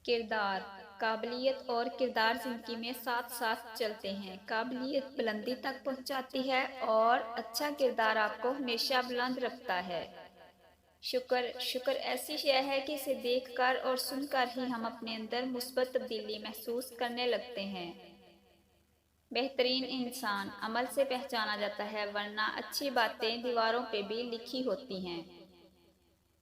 کردار قابلیت اور کردار زندگی میں ساتھ ساتھ چلتے ہیں۔ قابلیت بلندی تک پہنچاتی ہے اور اچھا کردار آپ کو ہمیشہ بلند رکھتا ہے۔ شکر ایسی شے ہے کہ اسے دیکھ کر اور سن کر ہی ہم اپنے اندر مثبت تبدیلی محسوس کرنے لگتے ہیں۔ بہترین انسان عمل سے پہچانا جاتا ہے، ورنہ اچھی باتیں دیواروں پہ بھی لکھی ہوتی ہیں۔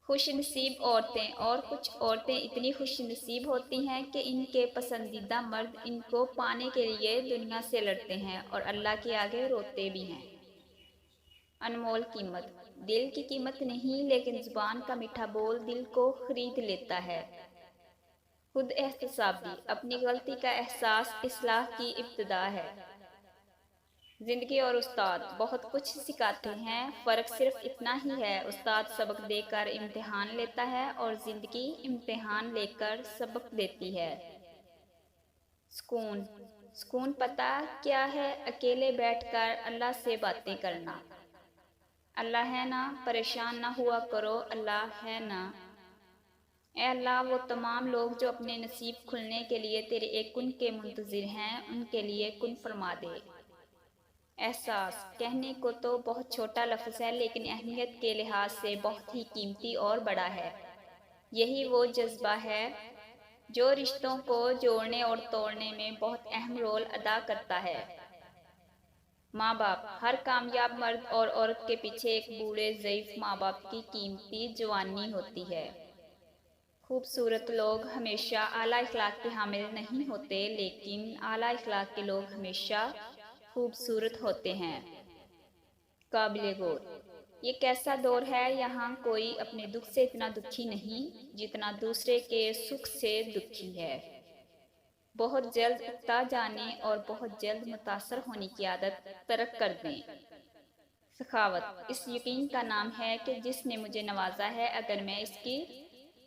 خوش نصیب عورتیں، اور کچھ عورتیں اتنی خوش نصیب ہوتی ہیں کہ ان کے پسندیدہ مرد ان کو پانے کے لیے دنیا سے لڑتے ہیں اور اللہ کے آگے روتے بھی ہیں۔ انمول قیمت دل کی قیمت نہیں، لیکن زبان کا میٹھا بول دل کو خرید لیتا ہے۔ خود احتسابی اپنی غلطی کا احساس اصلاح کی ابتدا ہے۔ زندگی اور استاد بہت کچھ سکھاتے ہیں، فرق صرف اتنا ہی ہے، استاد سبق دے کر امتحان لیتا ہے اور زندگی امتحان لے کر سبق دیتی ہے۔ سکون پتہ کیا ہے؟ اکیلے بیٹھ کر اللہ سے باتیں کرنا۔ اللہ ہے نا، پریشان نہ ہوا کرو، اللہ ہے نا۔ اے اللہ، وہ تمام لوگ جو اپنے نصیب کھلنے کے لیے تیرے ایک کن کے منتظر ہیں، ان کے لیے کن فرما دے۔ احساس کہنے کو تو بہت چھوٹا لفظ ہے، لیکن اہمیت کے لحاظ سے بہت ہی قیمتی اور بڑا ہے۔ یہی وہ جذبہ ہے جو رشتوں کو جوڑنے اور توڑنے میں بہت اہم رول ادا کرتا ہے۔ ماں باپ ہر کامیاب مرد اور عورت کے پیچھے ایک بوڑھے ضعیف ماں باپ کی قیمتی جوانی ہوتی ہے۔ خوبصورت لوگ ہمیشہ اعلیٰ اخلاق کے حامل نہیں ہوتے، لیکن اعلیٰ اخلاق کے لوگ ہمیشہ خوبصورت ہوتے ہیں۔ قابل غور یہ کیسا دور ہے، یہاں کوئی اپنے دکھ سے اتنا دکھی نہیں جتنا دوسرے کے سکھ سے دکھی ہے۔ بہت جلد اکتا جانے اور بہت جلد متاثر ہونے کی عادت ترک کر دیں۔ سخاوت اس یقین کا نام ہے کہ جس نے مجھے نوازا ہے، اگر میں اس کی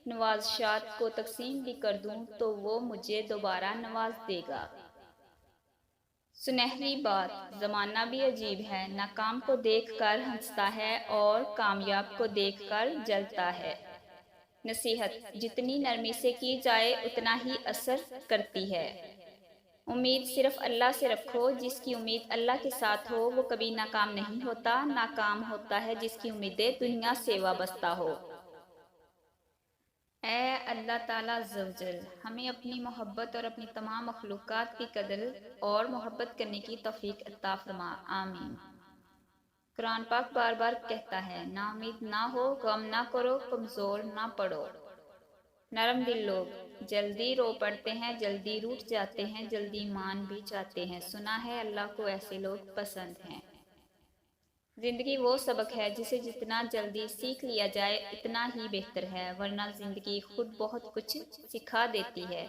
نوازشات کو تقسیم بھی کر دوں تو وہ مجھے دوبارہ نواز دے گا۔ سنہری بات زمانہ بھی عجیب ہے، ناکام کو دیکھ کر ہنستا ہے اور کامیاب کو دیکھ کر جلتا ہے۔ نصیحت جتنی نرمی سے کی جائے اتنا ہی اثر کرتی ہے۔ امید صرف اللہ سے رکھو، جس کی امید اللہ کے ساتھ ہو وہ کبھی ناکام نہیں ہوتا، ناکام ہوتا ہے جس کی امیدیں دنیا سے وابستہ ہو۔ اے اللہ تعالیٰ عز و جل، ہمیں اپنی محبت اور اپنی تمام مخلوقات کی قدر اور محبت کرنے کی توفیق عطا فرما، آمین۔ قرآن پاک بار بار کہتا ہے، نا امید نہ ہو، غم نہ کرو، کمزور نہ پڑو۔ نرم دل لوگ جلدی رو پڑتے ہیں، جلدی روٹھ جاتے ہیں، جلدی مان بھی جاتے ہیں۔ سنا ہے اللہ کو ایسے لوگ پسند ہیں۔ زندگی وہ سبق ہے جسے جتنا جلدی سیکھ لیا جائے اتنا ہی بہتر ہے، ورنہ زندگی خود بہت کچھ سکھا دیتی ہے۔